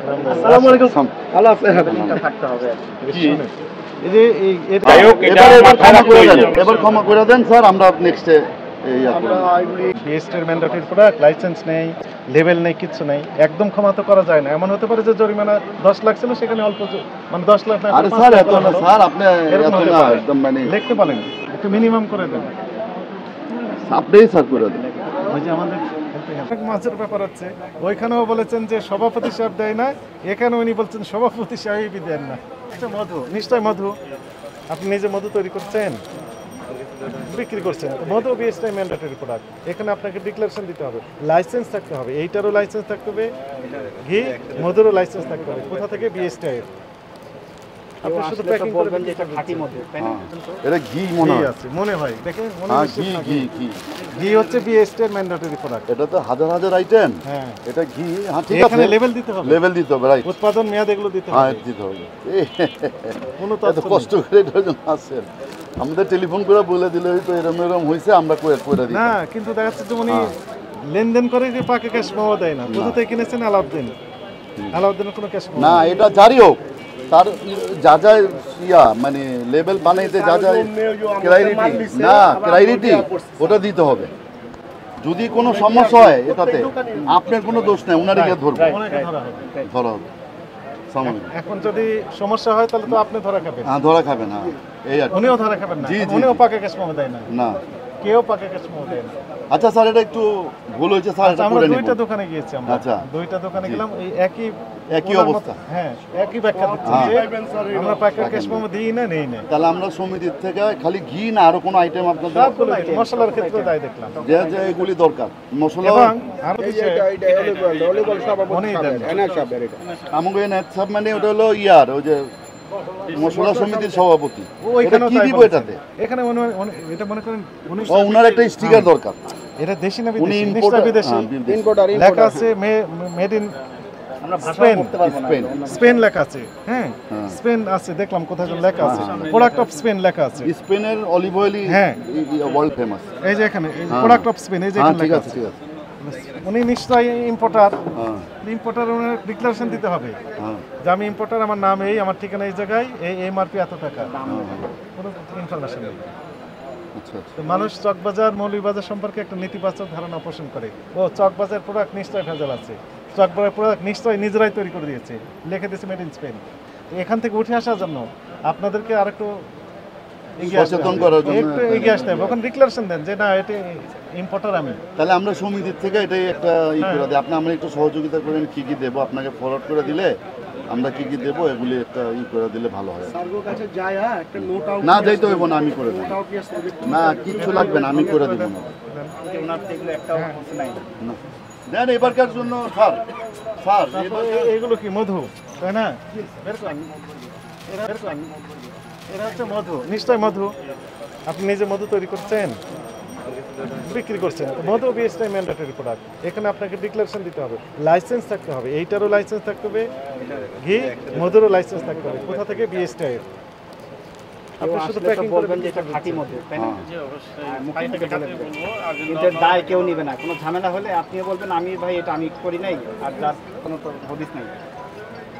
আসসালামু আলাইকুম। আল্লাহ হাফেজ থাকতে হবে। এবার ক্ষমা করে দেন স্যার, আমরা নেক্সটে বিএসটির ম্যান্ডেটরি প্রোডাক্ট, লাইসেন্স নেই, লেভেল নেই, কিচ্ছু নেই, একদম ক্ষমা তো করা যায় না। এমন হতে পারে যে জরিমানা 10 লাখ ছিল, সেখানে অল্প মানে 10 লাখ না। আরে স্যার এত না স্যার, আপনি এত না একদম মানে লিখতে পারেন, একটু মিনিমাম করে দেন। আপনিই স্যার করে দেন। ওই যে আমাদের মাছের ব্যাপার হচ্ছে, ওইখানেও বলেছেন যে সভাপতি সাহেব দেয় না, এখানে উনি বলছেন সভাপতি সাহেবই দেন না। মধু, নিশ্চয় মধু আপনি নিজে মধু তৈরি করছেন, বিক্রি করছেন। মধু বিএসটি ম্যান্ডেটরি প্রোডাক্ট, এখানে আপনাকে ডিক্লারেশন দিতে হবে, লাইসেন্স থাকতে হবে, এইটারও লাইসেন্স থাকতে হবে, ঘি মধুরও লাইসেন্স থাকতে হবে। কোথা থেকে? বিএসটি। আপনি শুধু প্যাকিং করবেন যে এটা খাঁটি মধু, তাই না? এটা ঘি মনে হয়, মনে হয়, দেখেন মনে হয় হচ্ছে ঘি। ঘি ঘি হচ্ছে বিএসটি এর ম্যান্ডেটরি প্রোডাক্ট। এটা তো হাজার হাজার আইটেম। হ্যাঁ, এটা ঘি। হ্যাঁ ঠিক আছে, এখানে লেভেল দিতে হবে, লেভেল দিতে হবে, রাইট। উৎপাদন মেয়াদ এগুলো দিতে হবে। হ্যাঁ দিতে হবে। এত কষ্ট করে এটার জন্য আসেন, আমাদের টেলিফোন করে বলে দিলে হয়তো এরম এরম হয়েছে, আমরা করে দিই না। কিন্তু দেখা যাচ্ছে যে উনি লেনদেন করে যে পাকে ক্যাশ পাওয়া দেয় না। কোথা থেকে কিনেছেন? আলাউদ্দিন। আলাউদ্দিনের কোনো ক্যাশ না, এটা জারি হোক, তার যা যা মানে লেভেল বানাইতে যা যা ক্রাইটেরিটি ওটা দিতে হবে। যদি কোনো সমস্যা হয় এটাতে আপনার কোনো দোষ নেই, ওনারকে ধরবো, ধরা হবে। এখন যদি সমস্যা হয় তাহলে তো আপনি ধরা খাবেন। হ্যাঁ ধরা খাবেন। হ্যাঁ এই আর উনিও ধরা খাবেন না, উনিও পাকে ক্যাশ পাওয়া দেয় না, না কেউ পাকে ক্যাশ পাওয়া দেয় না। আচ্ছা স্যার, এটা একটু ভুল হয়েছে স্যার, এটা আমরা করে নিব। দুইটা দোকানে গিয়েছি, আমরা আচ্ছা দুইটা দোকানে গেলাম, এই একই অবস্থা। হ্যাঁ, একই ব্যাখ্যা দিচ্ছে যে আমরা পাকে ক্যাশ পাওয়া দিই না, নেই না। তাহলে আমরা সমিতির থেকে খালি ঘি না আরো কোনো আইটেম আপনাদের মশলার ক্ষেত্রে তাই দেখলাম যে যে এগুলি দরকার, মশলা এবং আরো আমাকে সব মানে ওটা হলো ওই যে মশলা সমিতির সভাপতি, কি দিব এটাতে? এখানে এটা মনে করেন ওনার একটা স্টিকার দরকার। এটা দেশি না বিদেশি? নিশ্চয় বিদেশি। লেখা আছে মেড ইন স্পেন লেখা আছে। হ্যাঁ, স্পেন আছে, দেখলাম কোথায় লেখা আছে, প্রোডাক্ট অফ স্পেন লেখা আছে। স্পেনের অলিভ অয়েল, হ্যাঁ ওয়ার্ল্ড ফেমাস। এই যে এখানে প্রোডাক্ট অফ স্পেন, এই যে এখানে লেখা আছে। উনি নিশ্চয়ই ইম্পোর্টার, ইম্পোর্টার ওনার ডিক্লারেশন দিতে হবে যে আমি ইম্পোর্টার, আমার নাম এই, আমার ঠিকানা এই জায়গায়, এই এমআরপি এত টাকা, কোনো ইনফরমেশন নেই। মানুষ চকবাজার, মৌলভীবাজার সম্পর্কে একটা নেতিবাচক ধারণা পোষণ করে, ও চকবাজার প্রোডাক্ট নিশ্চয়ই ভেজাল আছে, চকবাজার প্রোডাক্ট নিশ্চয়ই নিজেরাই তৈরি করে দিয়েছে, লিখে দিয়েছে মেড ইন স্পেন। এখান থেকে উঠে আসার জন্য আপনাদেরকে আরেকটু সচেতন করার জন্য একটু এগিয়ে আসতে হবে। ওখানে ডিক্লারেশন দেন যে না, এটি ইম্পোর্টার আমি। তাহলে আমরা সমিতির থেকে এটাই একটা করে দিই, আপনি আমরা একটু সহযোগিতা করেন, কি কি দেবো আপনাকে ফরওয়ার্ড করে দিলে আমরা কি কি দেবো এগুলি একটা করে দিলে ভালো হয়। না যাইতে হইব না, আমি করে দেবো না, কিচ্ছু লাগবে না, আমি করে দেবো না। দেন এবারকার জন্য স্যার, স্যার এগুলো কি মধু, তাই না? এরা হচ্ছে মধু, নিশ্চয় মধু আপনি নিজে মধু তৈরি করছেন, বিক্রি করছেন। মধু বিএসটি ম্যান্ডেটরি প্রোডাক্ট, এখানে আপনাকে ডিক্লারেশন দিতে হবে, লাইসেন্স থাকতে হবে, এইটারও লাইসেন্স থাকতে হবে, ঘি মধুরও লাইসেন্স থাকতে হবে। কোথা থেকে? বিএসটি এর। আপনি শুধু প্যাকিং করবেন যে এটা খাঁটি মধু, তাই না? মুখে থেকে বলে দেবেন, কিন্তু দায় কেউ নেবে না। কোনো ঝামেলা হলে আপনিও বলবেন আমি ভাই এটা আমি করি নাই, আর যার কোনো তো হদিস নাই,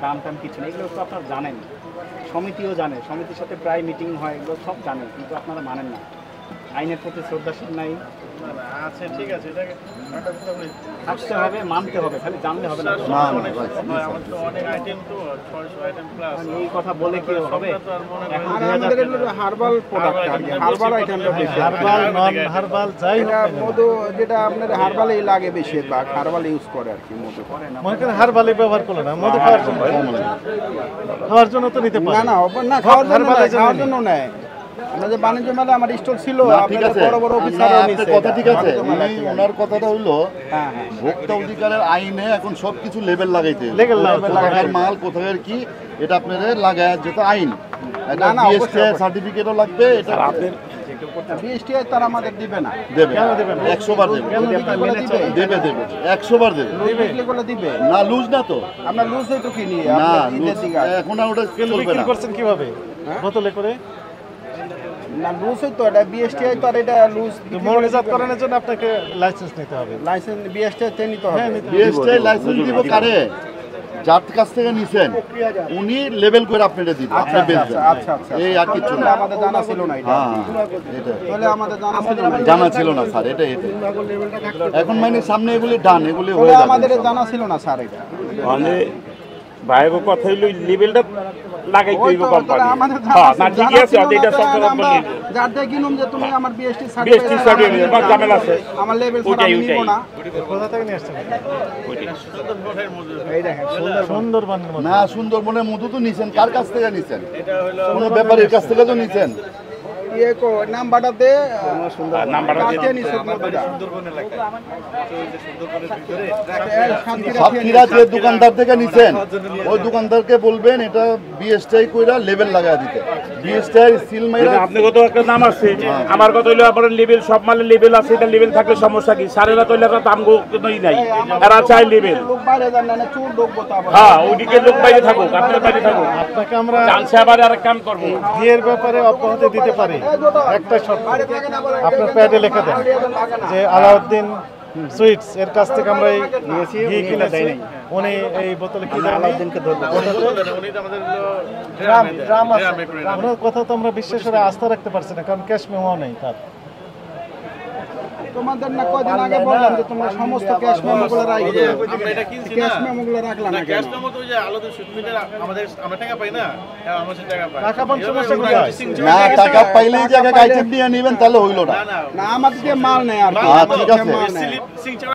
দাম টাম কিছু নেই। এগুলো তো আপনারা জানেন, সমিতিও জানে, সমিতির সাথে প্রায় মিটিং হয়, এগুলো সব জানে, কিন্তু আপনারা মানেন না, আইনের প্রতি শ্রদ্ধাশীল নাই। আচ্ছা ঠিক আছে, এটাকে থাকতে হবে, মানতে হবে, খালি জানলে হবে না। এই কথা বলে কি হবে? হার্বাল প্রোডাক্ট, হার্বাল আইটেমটা বেশি, হার্বাল নন হার্বাল যাই হোক, মধু যেটা আপনার হার্বালই লাগে বেশি, বা হার্বাল ইউজ করে আর কি। মধু মনে করেন হার্বালই ব্যবহার করলো না, মধু খাওয়ার জন্য তো নিতে পারে না, না খাওয়ার জন্য নেয়। আমাদের বাণিজ্য মেলা আমার স্টল ছিল, বড় বড় অফিসাররা নিছে। কথা ঠিক আছে, ওনার কথাটা হইলো ভোক্তা অধিকারের আইনে এখন সবকিছু লেবেল লাগাইতে, কোথাকার মাল কোথাকার কি এটা আপনাদের লাগায় যেটা আইন, এটা বিএসটি সার্টিফিকেটও লাগবে, এটা আপনাদের বিএসটি তারা আমাদের দিবে না, দেবে 100 বার দেবে, দেবে 100 বার দেবে, দিবে না লুজ না তো, আমরা লুজ হয়তো কিনি না, এখন আর ওটা চলবে না। করছেন কিভাবে? বোতলে করে না, লুজ হইতো, এটা বিএসটি তো, আর এটা লুজ মৌলজাতকরণের জন্য আপনাকে লাইসেন্স নিতে হবে, লাইসেন্স বিএসটি তে নিতে হবে। বিএসটি লাইসেন্স দিব কারে? যার কাছ থেকে নিছেন উনি লেভেল করে আপনারা দিবেন, আপনি বেচবেন। আচ্ছা আচ্ছা এই আর কিছু তাহলে না। আমাদের জানা ছিল না এটা হ্যাঁ এটা তাহলে আমাদের জানা ছিল না জানা ছিল না স্যার, এটা এখন মানে সামনে এগুলি ডান, এগুলি তাহলে হয়ে যাবে আমাদের ইনশাআল্লাহ। জানা ছিল না স্যার এটা মানে ভাইয়ের কথা হইলো লেভেলটা লাগাইতে হইব ওই তো, কোম্পানি। তাহলে আমাদের হ্যাঁ, জানা না ছিল ঠিকই আছে, না, এটা তাহলে সরকার আমরা বলে। যার দিয়ে কিনুম যে তুমি আমার বিএসটি BST certificate, বা ঝামেলা আছে। আমার লেভেল ছাড়া ওইটাই, আমি নিব ওইটাই। না কোথা থেকে নিয়ে আসছেন? এই দেখেন সুন্দরবনের মধ্যে। না সুন্দরবনের মধু তো নিছেন, কার কাছ থেকে নিছেন? কোনো ব্যাপারীর কাছ থেকে তো নিছেন। ইয়ে কো নাম্বারটাতে নাম্বারটা দিয়ে কাছে নিছে মধুটা সাতক্ষীরা যে দোকানদার থেকে নিছেন ওই দোকানদারকে বলবেন এটা বিএসটাই কইরা লেভেল লাগায় দিতে, বিএসটাই সিল মাইরা। আপনি কত একটা নাম আছে, আমার কথা হইলো আপনার লেভেল, সব মালের লেভেল আছে, এটা লেভেল থাকলে সমস্যা কি? সারেরা তো এলাকা দাম কোনোই নাই, এরা চাই লেভেল। লোক বাইরে যান না চুর ঢুকবো তো আবার হ্যাঁ, ওইদিকে লোক বাইরে থাকুক, আপনার বাইরে থাকুক, আপনাকে আমরা জানছে আবার আরেক কাম করবো। বিয়ের ব্যাপারে অব্যাহতি দিতে পারি। একটা শর্ত, আপনার প্যাডে লিখে দেন যে আলাউদ্দিন সুইটস এর কাছ থেকে আমরা এই ঘি কিনেছি, উনি এই বোতলে কি দেয় ড্রাম আছে। ওনার কথা তো আমরা বিশ্বাস করে আস্থা রাখতে পারছি না, কারণ ক্যাশ মেমো নেই তার। তোমাদের না কয়দিন আগে বললাম যে তোমরা সমস্ত ক্যাশ মেমোগুলো রাখবে, ক্যাশ মেমোগুলো রাখলা না কেন? টাকা পান সমস্যা কোথায়? না টাকা পাইলেই যে আইটেম নিয়ে নেবেন তাহলে হইল না। না আমাদের দিয়ে মাল নেই আর কি, ঠিক আছে। মাল নেই।